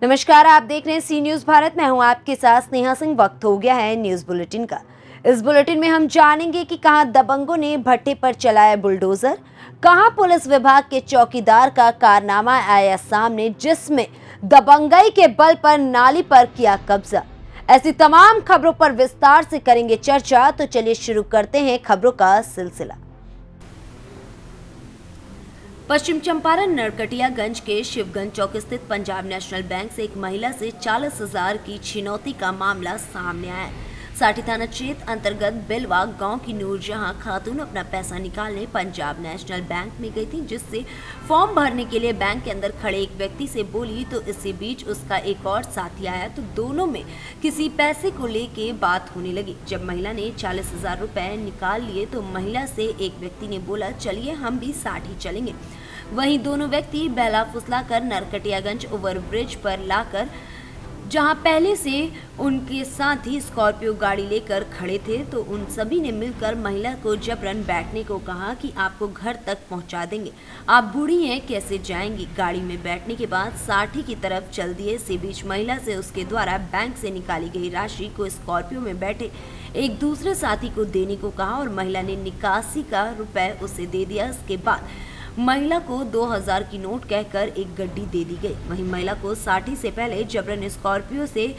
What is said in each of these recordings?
नमस्कार, आप देख रहे हैं सी न्यूज भारत। मैं हूं आपके साथ स्नेहा सिंह। वक्त हो गया है न्यूज बुलेटिन का। इस बुलेटिन में हम जानेंगे कि कहां दबंगों ने भट्टे पर चलाया बुलडोजर, कहां पुलिस विभाग के चौकीदार का कारनामा आया सामने जिसमें दबंगई के बल पर नाली पर किया कब्जा। ऐसी तमाम खबरों पर विस्तार से करेंगे चर्चा। तो चलिए शुरू करते हैं खबरों का सिलसिला। पश्चिम चंपारण नरकटियागंज के शिवगंज चौक स्थित पंजाब नेशनल बैंक से एक महिला से 40,000 की छिनौती का मामला सामने आया है। साठी थाना क्षेत्र अंतर्गत बिलवा गांव की नूरजहां खातून अपना पैसा निकालने पंजाब नेशनल बैंक में गई थी, जिससे फॉर्म भरने के लिए बैंक के अंदर खड़े एक व्यक्ति से बोली तो इसी बीच उसका एक और साथी आया तो दोनों में किसी पैसे को लेके बात होने लगी। जब महिला ने 40,000 रुपए निकाल लिए तो महिला से एक व्यक्ति ने बोला चलिए हम भी साथ ही चलेंगे। वहीं दोनों व्यक्ति बहला फुसलाकर नरकटियागंज ओवरब्रिज पर लाकर जहां पहले से उनके साथ ही स्कॉर्पियो गाड़ी लेकर खड़े थे तो उन सभी ने मिलकर महिला को जबरन बैठने को कहा कि आपको घर तक पहुंचा देंगे, आप बूढ़ी हैं कैसे जाएंगी। गाड़ी में बैठने के बाद साठी की तरफ चल दिए। इसी बीच महिला से उसके द्वारा बैंक से निकाली गई राशि को स्कॉर्पियो में बैठे एक दूसरे साथी को देने को कहा और महिला ने निकासी का रुपए उसे दे दिया। इसके बाद महिला को 2,000 की नोट कहकर एक गड्डी दे दी गई। वहीं महिला को साठी से पहले जबरन स्कॉर्पियो से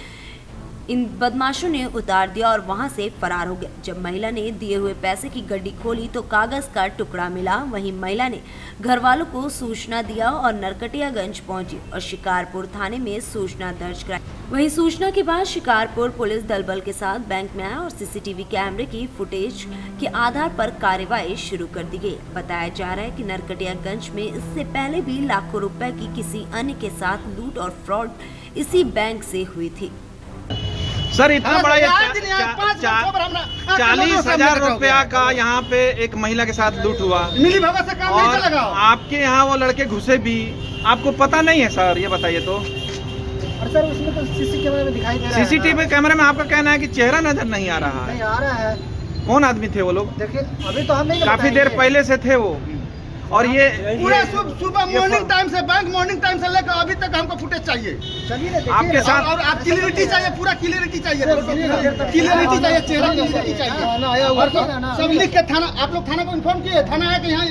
इन बदमाशों ने उतार दिया और वहां से फरार हो गए। जब महिला ने दिए हुए पैसे की गड्डी खोली तो कागज का टुकड़ा मिला। वहीं महिला ने घर वालों को सूचना दिया और नरकटियागंज पहुंची और शिकारपुर थाने में सूचना दर्ज कराई। वहीं सूचना के बाद शिकारपुर पुलिस दल बल के साथ बैंक में आया और सीसीटीवी कैमरे की फुटेज के आधार पर कार्रवाई शुरू कर दी गई। बताया जा रहा है कि नरकटियागंज में इससे पहले भी लाखों रुपए की किसी अन्य के साथ लूट और फ्रॉड इसी बैंक से हुई थी। सर इतना बड़ा 40,000 रुपया का यहाँ पे एक महिला के साथ लूट हुआ मिली भगत से काम नहीं चलेगा। आपके यहाँ वो लड़के घुसे भी, आपको पता नहीं है सर? ये बताइए तो। और सर उसमें तो सीसी कैमरे में दिखाई दे रहा है। सीसीटीवी कैमरे में आपका कहना है कि चेहरा नजर नहीं आ रहा है? नहीं आ रहा है। कौन आदमी थे वो लोग? देखिए अभी तो हम नहीं काफी देर पहले से थे वो। और ये पूरा सुबह मॉर्निंग टाइम से बैंक मॉर्निंग टाइम से लेकर अभी तक हमको फुटेज चाहिए। चलिए ना आपके साथ और आप क्लियरिटी चाहिए, पूरा क्लियरिटी चाहिए, क्लियरिटी चाहिए, चेहरा क्लियरिटी चाहिए। सब लिख के थाना, आप लोग थाना को इन्फॉर्म किए? थाना है कि यहाँ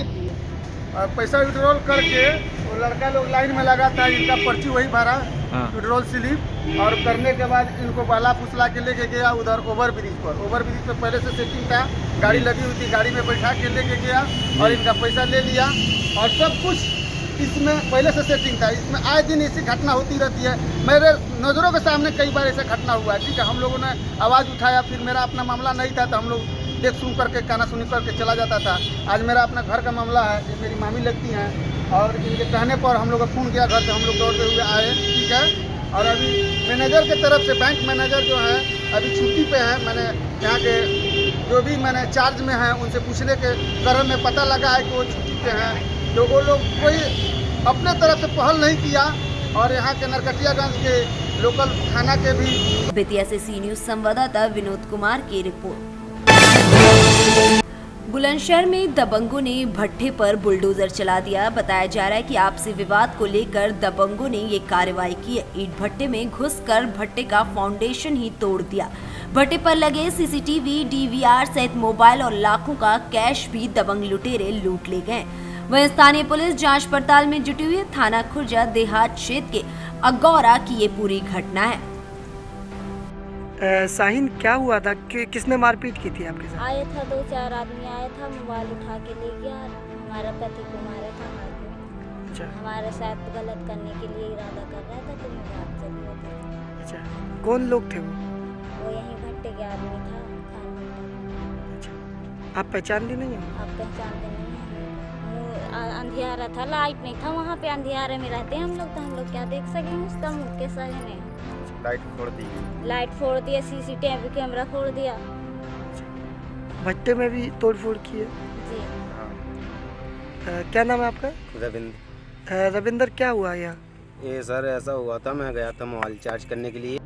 पैसा विड्रॉल करके वो लड़का लोग लाइन में लगा था, इनका पर्ची वही भरा विड्रॉल स्लिप और करने के बाद इनको बहला फुसला के लेके गया उधर ओवरब्रिज पर। ओवरब्रिज पर पहले से सेटिंग था, गाड़ी लगी हुई थी, गाड़ी में बैठा के लेके गया और इनका पैसा ले लिया और सब कुछ इसमें पहले से सेटिंग था। इसमें आए दिन ऐसी घटना होती रहती है। मेरे नज़रों के सामने कई बार ऐसा घटना हुआ है। ठीक है, हम लोगों ने आवाज़ उठाया, फिर मेरा अपना मामला नहीं था तो हम लोग देख सुन करके काना सुनी करके चला जाता था। आज मेरा अपना घर का मामला है, ये मेरी मामी लगती हैं और इनके कहने पर हम लोग का फ़ोन किया घर से, हम लोग दौड़ते हुए आए। ठीक है, और अभी मैनेजर के तरफ से बैंक मैनेजर जो है अभी छुट्टी पे है। मैंने यहाँ के जो भी मैंने चार्ज में हैं उनसे पूछने के क्रम में पता लगा है कि वो छुट्टी पे हैं, तो वो लोग कोई अपने तरफ से पहल नहीं किया। और यहाँ के नरकटियागंज के लोकल थाना के भी बेतिया से सी न्यूज संवाददाता विनोद कुमार की रिपोर्ट। बुलंदशहर में दबंगों ने भट्टे पर बुलडोजर चला दिया। बताया जा रहा है कि आपसी विवाद को लेकर दबंगों ने ये कार्रवाई की है। ईंट भट्टे में घुसकर भट्टे का फाउंडेशन ही तोड़ दिया। भट्टे पर लगे सीसीटीवी, डीवीआर सहित मोबाइल और लाखों का कैश भी दबंग लुटेरे लूट ले गए। वहीं स्थानीय पुलिस जांच पड़ताल में जुटी हुई है। थाना खुर्जा देहात क्षेत्र के अगौरा की ये पूरी घटना है। शाहीन, क्या हुआ था कि किसने मारपीट की थी आपके साथ? आया था 2-4 आदमी आया था, मोबाइल उठा के ले गया, हमारा पति को मारा था। अच्छा, हमारे साथ गलत करने के लिए इरादा कर रहा था तो मैं भाग चली होती। अच्छा, कौन लोग थे वो यहीं भट्टे के आदमी था, खान भट्टा। अच्छा, आप पहचानती नहीं हो? आप पहचानते नहीं हैं? अंधियारा था, लाइट नहीं था वहाँ पे। अंधियारे में रहते हैं हम लोग तो हम लोग क्या देख सकेंगे उसका मुँह के सही नहीं। लाइट फोड़ दिया, सीसीटीवी कैमरा फोड़ दिया। भट्टे में भी तोड़फोड़ की है जी। क्या नाम है आपका? रविंद्र। रविंद्र, क्या हुआ यहाँ? ये सर ऐसा हुआ था, मैं गया था मोबाइल चार्ज करने के लिए।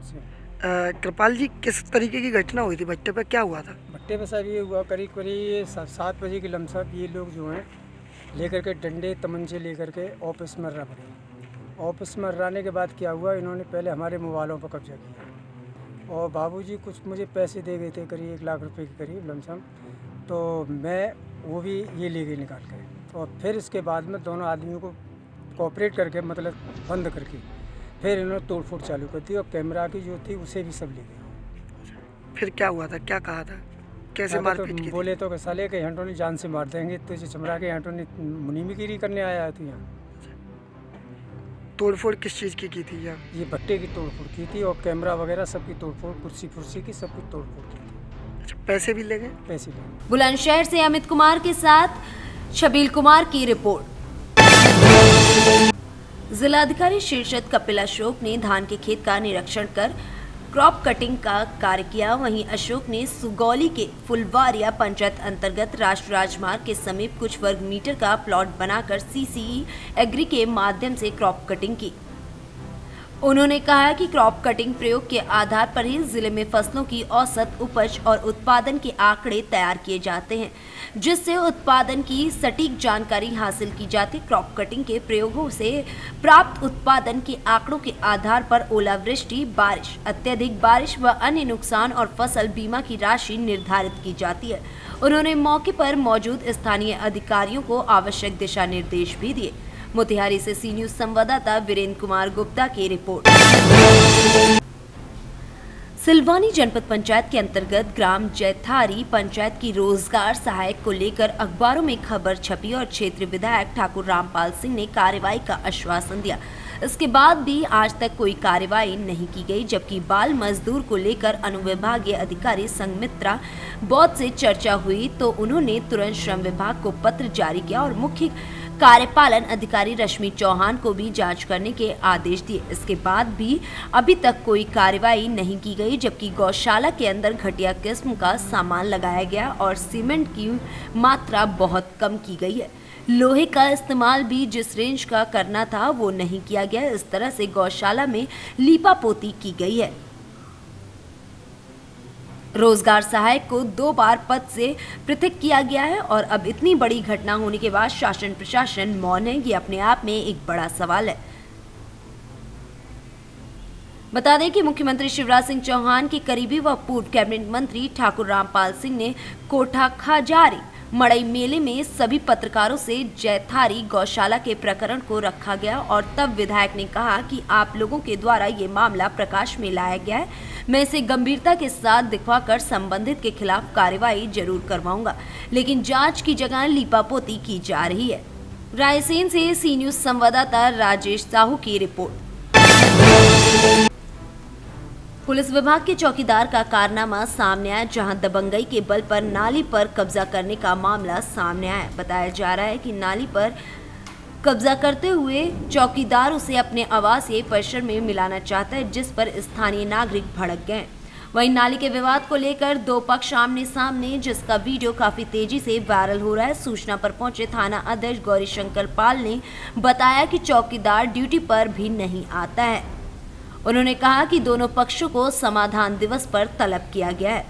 कृपाल जी, किस तरीके की घटना हुई थी भट्टे पे, क्या हुआ था? भट्टे पे सर ये हुआ करीब 7 बजे के लमसम ये लोग जो हैं लेकर के डंडे तमंचे लेकर के ऑफिस में रह पड़े ऑफिस में रहने के बाद क्या हुआ, इन्होंने पहले हमारे मोबाइलों पर कब्जा किया और बाबूजी कुछ मुझे पैसे दे गए थे, करीब 1 लाख रुपए के करीब लमसम, तो मैं वो भी ये ले गई निकाल कर। और फिर इसके बाद में दोनों आदमियों को कोऑपरेट करके मतलब बंद करके फिर इन्होंने तोड़फोड़ चालू कर दी और कैमरा की जो थी उसे भी सब ले गए। फिर क्या हुआ था, क्या कहा था, कैसे मारपीट की थी? बोले तो कि साले के हंटों ने जान से मार देंगे, तुझे चमड़ा के हंटों ने मुनीमीगिरी करने आया है तू यहाँ। तोड़फोड़ किस चीज़ की थी यहाँ? ये भट्टे की तोड़फोड़ की थी और कैमरा वगैरह सबकी तोड़फोड़, कुर्सी फुर्सी की सबकी तोड़फोड़ की थी। अच्छा, पैसे भी ले गए? पैसे ले गए। बुलंदशहर से अमित कुमार के साथ छबील कुमार की रिपोर्ट। जिलाधिकारी शीर्षद कपिल अशोक ने धान के खेत का निरीक्षण कर क्रॉप कटिंग का कार्य किया। वहीं अशोक ने सुगौली के फुलवारिया पंचायत अंतर्गत राष्ट्रीय राजमार्ग के समीप कुछ वर्ग मीटर का प्लॉट बनाकर सीसीई एग्री के माध्यम से क्रॉप कटिंग की। उन्होंने कहा कि क्रॉप कटिंग प्रयोग के आधार पर ही जिले में फसलों की औसत उपज और उत्पादन के आंकड़े तैयार किए जाते हैं, जिससे उत्पादन की सटीक जानकारी हासिल की जाती। क्रॉप कटिंग के प्रयोगों से प्राप्त उत्पादन के आंकड़ों के आधार पर ओलावृष्टि, बारिश, अत्यधिक बारिश व अन्य नुकसान और फसल बीमा की राशि निर्धारित की जाती है। उन्होंने मौके पर मौजूद स्थानीय अधिकारियों को आवश्यक दिशा निर्देश भी दिए। मोतिहारी से सी न्यूज संवाददाता वीरेंद्र कुमार गुप्ता की रिपोर्ट। सिलवानी जनपद पंचायत के अंतर्गत ग्राम जैथारी पंचायत की रोजगार सहायक को लेकर अखबारों में खबर छपी और क्षेत्रीय विधायक ठाकुर रामपाल सिंह ने कार्रवाई का आश्वासन दिया। इसके बाद भी आज तक कोई कार्रवाई नहीं की गई, जबकि बाल मजदूर को लेकर अनुविभागीय अधिकारी संगमित्रा बौद्ध से चर्चा हुई तो उन्होंने तुरंत श्रम विभाग को पत्र जारी किया और मुख्य कार्यपालन अधिकारी रश्मि चौहान को भी जांच करने के आदेश दिए। इसके बाद भी अभी तक कोई कार्रवाई नहीं की गई, जबकि गौशाला के अंदर घटिया किस्म का सामान लगाया गया और सीमेंट की मात्रा बहुत कम की गई है। लोहे का इस्तेमाल भी जिस रेंज का करना था वो नहीं किया गया। इस तरह से गौशाला में लीपापोती की गई है। रोजगार सहायक को 2 बार पद से पृथक किया गया है और अब इतनी बड़ी घटना होने के बाद शासन प्रशासन मौन है, ये अपने आप में एक बड़ा सवाल है। बता दें कि मुख्यमंत्री शिवराज सिंह चौहान के करीबी व पूर्व कैबिनेट मंत्री ठाकुर रामपाल सिंह ने कोठा खजारी मड़ई मेले में सभी पत्रकारों से जैथारी गौशाला के प्रकरण को रखा गया और तब विधायक ने कहा कि आप लोगों के द्वारा ये मामला प्रकाश में लाया गया है, मैं इसे गंभीरता के साथ दिखवाकर संबंधित के खिलाफ कार्रवाई जरूर करवाऊंगा, लेकिन जांच की जगह लीपापोती की जा रही है। रायसेन से सी न्यूज संवाददाता राजेश साहू की रिपोर्ट। पुलिस विभाग के चौकीदार का कारनामा सामने आया, जहां दबंगई के बल पर नाली पर कब्जा करने का मामला सामने आया। बताया जा रहा है कि नाली पर कब्जा करते हुए चौकीदार उसे अपने आवासीय परिसर में मिलाना चाहता है, जिस पर स्थानीय नागरिक भड़क गए। वहीं नाली के विवाद को लेकर 2 पक्ष आमने सामने, जिसका वीडियो काफी तेजी से वायरल हो रहा है। सूचना पर पहुंचे थाना अध्यक्ष गौरी शंकर पाल ने बताया कि चौकीदार ड्यूटी पर भी नहीं आता है। उन्होंने कहा कि दोनों पक्षों को समाधान दिवस पर तलब किया गया है।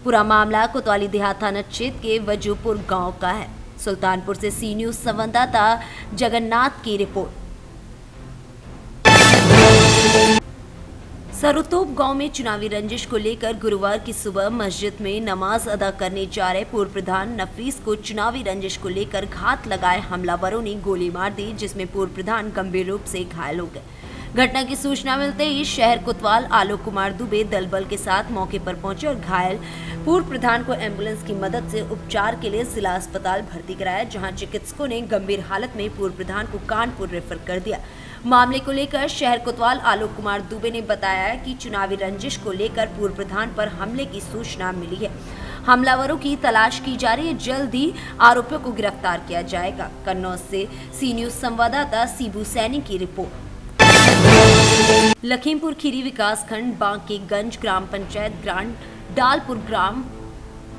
पूरा मामला कोतवाली देहात थाना क्षेत्र के वजूपुर गांव का है। सुल्तानपुर से सी न्यूज संवाददाता जगन्नाथ की रिपोर्ट। सरुतोप गांव में चुनावी रंजिश को लेकर गुरुवार की सुबह मस्जिद में नमाज अदा करने जा रहे पूर्व प्रधान नफीस को चुनावी रंजिश को लेकर घात लगाए हमलावरों ने गोली मार दी, जिसमें पूर्व प्रधान गंभीर रूप से घायल हो गए। घटना की सूचना मिलते ही शहर कोतवाल आलोक कुमार दुबे दल बल के साथ मौके पर पहुंचे और घायल पूर्व प्रधान को एम्बुलेंस की मदद से उपचार के लिए जिला अस्पताल भर्ती कराया, जहां चिकित्सकों ने गंभीर हालत में पूर्व प्रधान को कानपुर रेफर कर दिया। मामले को लेकर शहर कोतवाल आलोक कुमार दुबे ने बताया कि चुनावी रंजिश को लेकर पूर्व प्रधान पर हमले की सूचना मिली है। हमलावरों की तलाश की जा रही है, जल्द ही आरोपियों को गिरफ्तार किया जाएगा। कन्नौज से सी न्यूज संवाददाता सीबू सैनी की रिपोर्ट। लखीमपुर खीरी विकासखंड बांकेगंज ग्राम पंचायत ग्रांड डालपुर ग्राम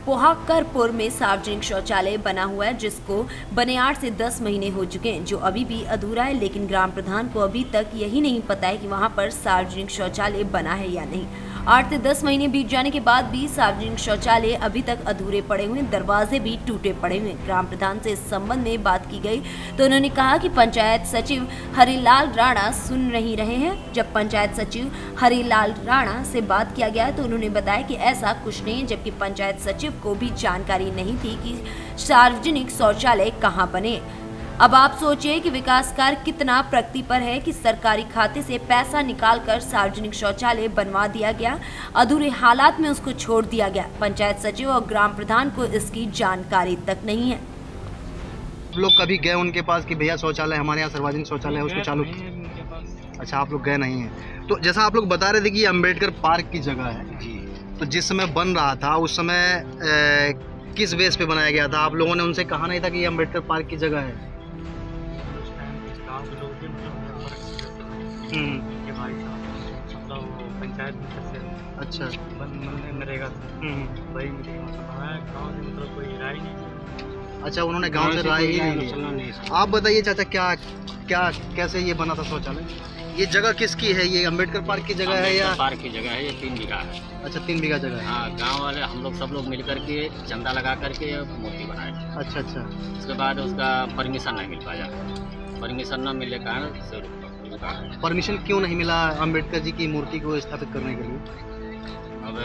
पोहाकरपुर में सार्वजनिक शौचालय बना हुआ है, जिसको बने 8 से 10 महीने हो चुके हैं, जो अभी भी अधूरा है। लेकिन ग्राम प्रधान को अभी तक यही नहीं पता है कि वहां पर सार्वजनिक शौचालय बना है या नहीं 8 से 10 महीने बीत जाने के बाद भी सार्वजनिक शौचालय अभी तक अधूरे पड़े हुए, दरवाजे भी टूटे पड़े हुए। ग्राम प्रधान से इस संबंध में बात की गई तो उन्होंने कहा कि पंचायत सचिव हरिलाल राणा सुन नहीं रहे हैं। जब पंचायत सचिव हरिलाल राणा से बात किया गया तो उन्होंने बताया कि ऐसा कुछ नहीं, जबकि पंचायत सचिव को भी जानकारी नहीं थी कि सार्वजनिक शौचालय कहाँ बने। अब आप सोचिए कि विकास कार्य कितना प्रगति पर है कि सरकारी खाते से पैसा निकालकर सार्वजनिक शौचालय बनवा दिया गया, अधूरे हालात में उसको छोड़ दिया गया। पंचायत सचिव और ग्राम प्रधान को इसकी जानकारी तक नहीं है। आप लोग कभी गए उनके पास कि भैया शौचालय हमारे यहाँ सार्वजनिक शौचालय है, उसको चालू? अच्छा, आप लोग गए नहीं हैं। तो जैसा आप लोग बता रहे थे कि ये अम्बेडकर पार्क की जगह है जी, तो जिस समय बन रहा था उस समय किस बेस पे बनाया गया था? आप लोगों ने उनसे कहा नहीं था कि ये अम्बेडकर पार्क की जगह है? पंचायत अच्छा, नरेगा वही गाँव से मतलब कोई राय नहीं। अच्छा, उन्होंने गांव से राय ही नहीं लिया। आप बताइए चाचा, क्या कैसे ये बना था शौचालय? ये जगह किसकी है? ये अम्बेडकर पार्क की जगह है या पार्क की जगह है? ये 3 बीघा है। अच्छा, 3 बीघा जगह है। हाँ, गांव वाले हम लोग सब लोग मिल करके चंदा लगा करके मूर्ति बनाए। अच्छा अच्छा। उसके बाद उसका परमिशन नहीं मिल पाया। परमिशन न मिलने के कारण से रुका है। परमिशन क्यों नहीं मिला अम्बेडकर जी की मूर्ति को स्थापित करने के लिए? अब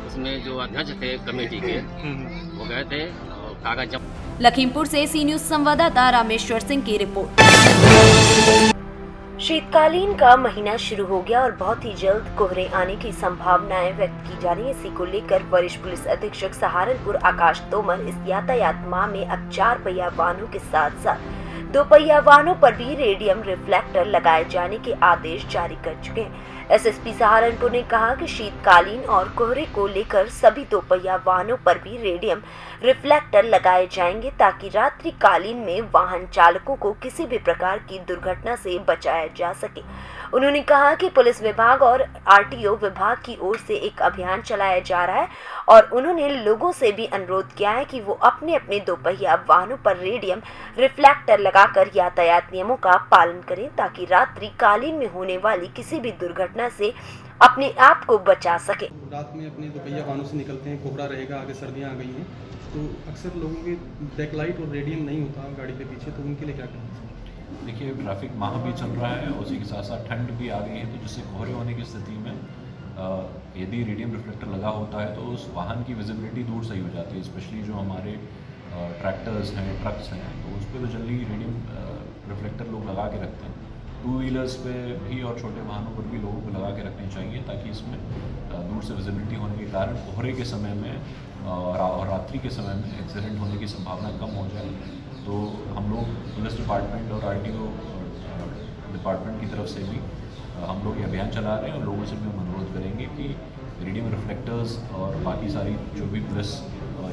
उसमें जो अध्यक्ष थे कमेटी के वो गए थे और कागज जब। लखीमपुर से सी न्यूज संवाददाता रामेश्वर सिंह की रिपोर्ट। शीतकालीन का महीना शुरू हो गया और बहुत ही जल्द कोहरे आने की संभावनाएं व्यक्त की जा रही है। इसी को लेकर वरिष्ठ पुलिस अधीक्षक सहारनपुर आकाश तोमर इस यातायात माह में अब 4 पहिया वाहनों के साथ साथ 2 पहिया वाहनों पर भी रेडियम रिफ्लेक्टर लगाए जाने के आदेश जारी कर चुके हैं। एसएसपी सहारनपुर ने कहा कि शीतकालीन और कोहरे को लेकर सभी 2 पहिया वाहनों पर भी रेडियम रिफ्लेक्टर लगाए जाएंगे ताकि रात्रिकालीन में वाहन चालकों को किसी भी प्रकार की दुर्घटना से बचाया जा सके। उन्होंने कहा कि पुलिस विभाग और आरटीओ विभाग की ओर से एक अभियान चलाया जा रहा है और उन्होंने लोगों से भी अनुरोध किया है कि वो अपने अपने 2 पहिया वाहनों पर रेडियम रिफ्लेक्टर लगाकर यातायात नियमों का पालन करें ताकि रात्रिकालीन में होने वाली किसी भी दुर्घटना से अपने आप को बचा सके। रात में अपने 2 पहिया वाहनों से निकलते हैं, कोहरा रहेगा, आगे सर्दियाँ आ गई हैं, तो अक्सर लोगों के बैक लाइट और रेडियम नहीं होता गाड़ी के पीछे, तो उनके लिए क्या करना है? देखिए, ट्रैफिक माह भी चल रहा है, उसी के साथ साथ ठंड भी आ गई है, तो जिससे कोहरे होने की स्थिति में यदि रेडियम रिफ्लेक्टर लगा होता है तो उस वाहन की विजिबिलिटी दूर सही हो जाती है। स्पेशली जो हमारे ट्रैक्टर्स हैं, ट्रक्स हैं, तो उस पर तो जल्दी रेडियम रिफ्लेक्टर लोग लगा के रखते हैं। 2 व्हीलर्स पे भी और छोटे वाहनों पर भी लोगों को लगा के रखने चाहिए ताकि इसमें दूर से विजिबिलिटी होने के कारण कोहरे के समय में और रात्रि के समय में एक्सीडेंट होने की संभावना कम हो जाए। तो हम लोग पुलिस डिपार्टमेंट और आरटीओ डिपार्टमेंट की तरफ से भी हम लोग ये अभियान चला रहे हैं और लोगों से भी हम अनुरोध करेंगे कि रेडियम रिफ्लेक्टर्स और बाकी सारी जो भी पुलिस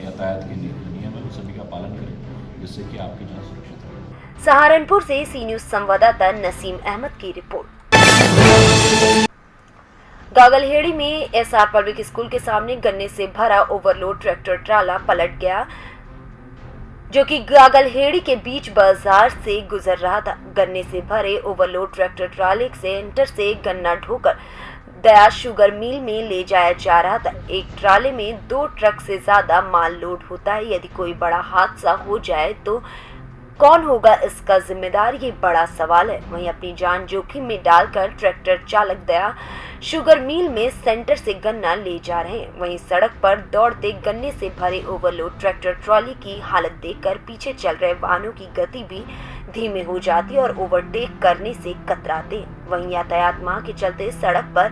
यातायात के नियम है उन सभी का पालन करें जिससे कि आपकी जान सुरक्षित रहे। सहारनपुर से सी न्यूज संवाददाता नसीम अहमद की रिपोर्ट। गागलहेड़ी में एसआर पब्लिक स्कूल के सामने गन्ने से भरा ओवरलोड ट्रैक्टर ट्राला पलट गया जो कि गागलहेड़ी के बीच बाजार से गुजर रहा था। गन्ने से भरे ओवरलोड ट्रैक्टर ट्राले सेंटर से गन्ना ढोकर दया शुगर मिल में ले जाया जा रहा था। एक ट्राले में 2 ट्रक से ज्यादा माल लोड होता है। यदि कोई बड़ा हादसा हो जाए तो कौन होगा इसका जिम्मेदार, ये बड़ा सवाल है। वहीं अपनी जान जोखिम में डालकर ट्रैक्टर चालक दया शुगर मिल में सेंटर से गन्ना ले जा रहे हैं। वहीं सड़क पर दौड़ते गन्ने से भरे ओवरलोड ट्रैक्टर ट्रॉली की हालत देखकर पीछे चल रहे वाहनों की गति भी धीमे हो जाती और ओवरटेक करने से कतराते। वहीं यातायात माह के चलते सड़क पर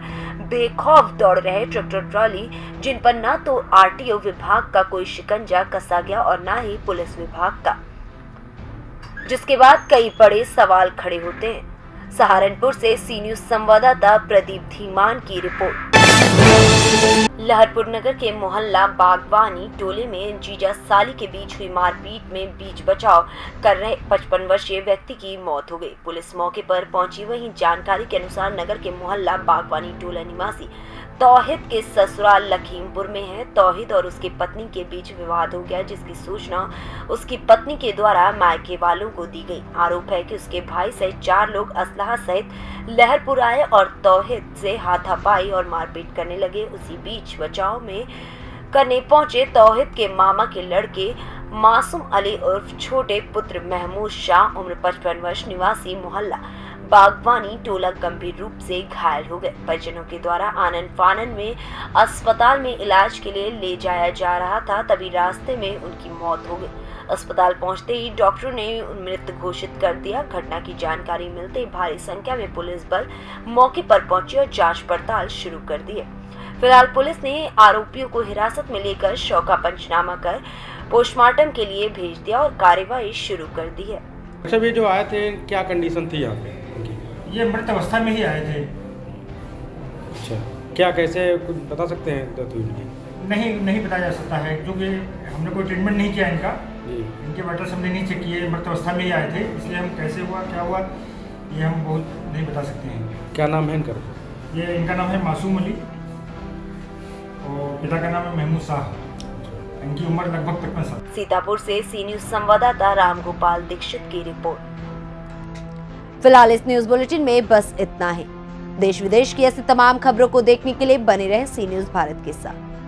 बेखौफ दौड़ रहे ट्रैक्टर ट्रॉली जिन पर न तो आरटीओ विभाग का कोई शिकंजा कसा गया और न ही पुलिस विभाग का, जिसके बाद कई बड़े सवाल खड़े होते हैं। सहारनपुर से सी न्यूज संवाददाता प्रदीप धीमान की रिपोर्ट। लहरपुर नगर के मोहल्ला बागवानी टोले में जीजा साली के बीच हुई मारपीट में बीच बचाव कर रहे 55 वर्षीय व्यक्ति की मौत हो गई। पुलिस मौके पर पहुंची। वहीं जानकारी के अनुसार नगर के मोहल्ला बागवानी टोला निवासी तौहीद के ससुराल लखीमपुर में है। तौहीद और उसकी पत्नी के बीच विवाद हो गया, जिसकी सूचना उसकी पत्नी के द्वारा मायके वालों को दी गई। आरोप है कि उसके भाई सहित 4 लोग असलहा सहित लहरपुर आए और तौहीद से हाथापाई और मारपीट करने लगे। उसी बीच बचाव में करने पहुंचे तौहीद के मामा के लड़के मासूम अली उर्फ छोटे पुत्र महमूद शाह उम्र 55 वर्ष निवासी मोहल्ला बागवानी टोला गंभीर रूप से घायल हो गए। परिजनों के द्वारा आनन फानन में अस्पताल में इलाज के लिए ले जाया जा रहा था, तभी रास्ते में उनकी मौत हो गई। अस्पताल पहुंचते ही डॉक्टरों ने मृत घोषित कर दिया। घटना की जानकारी मिलते ही भारी संख्या में पुलिस बल मौके पर पहुंची और जांच पड़ताल शुरू कर दी है। फिलहाल पुलिस ने आरोपियों को हिरासत में लेकर शव का पंचनामा कर पोस्टमार्टम के लिए भेज दिया और कार्यवाही शुरू कर दी है। अच्छा, ये जो आए थे क्या कंडीशन थी यहाँ पे? ये मृत अवस्था में ही आए थे। अच्छा, क्या कैसे कुछ बता सकते हैं? तो नहीं बताया जा सकता है, क्योंकि हमने कोई ट्रीटमेंट नहीं किया इनका। इनके वाइटल्स हमने नहीं चेक किए, मृत अवस्था में ही आए थे, इसलिए हम कैसे हुआ क्या हुआ ये हम बहुत नहीं बता सकते हैं। क्या नाम है इनका? ये इनका नाम है मासूम अली और पिता का नाम है महमूद शाह। इनकी उम्र लगभग 55 साल। सीतापुर से सी न्यूज संवाददाता रामगोपाल दीक्षित की रिपोर्ट। फिलहाल इस न्यूज बुलेटिन में बस इतना ही। देश विदेश की ऐसी तमाम खबरों को देखने के लिए बने रहे सी न्यूज भारत के साथ।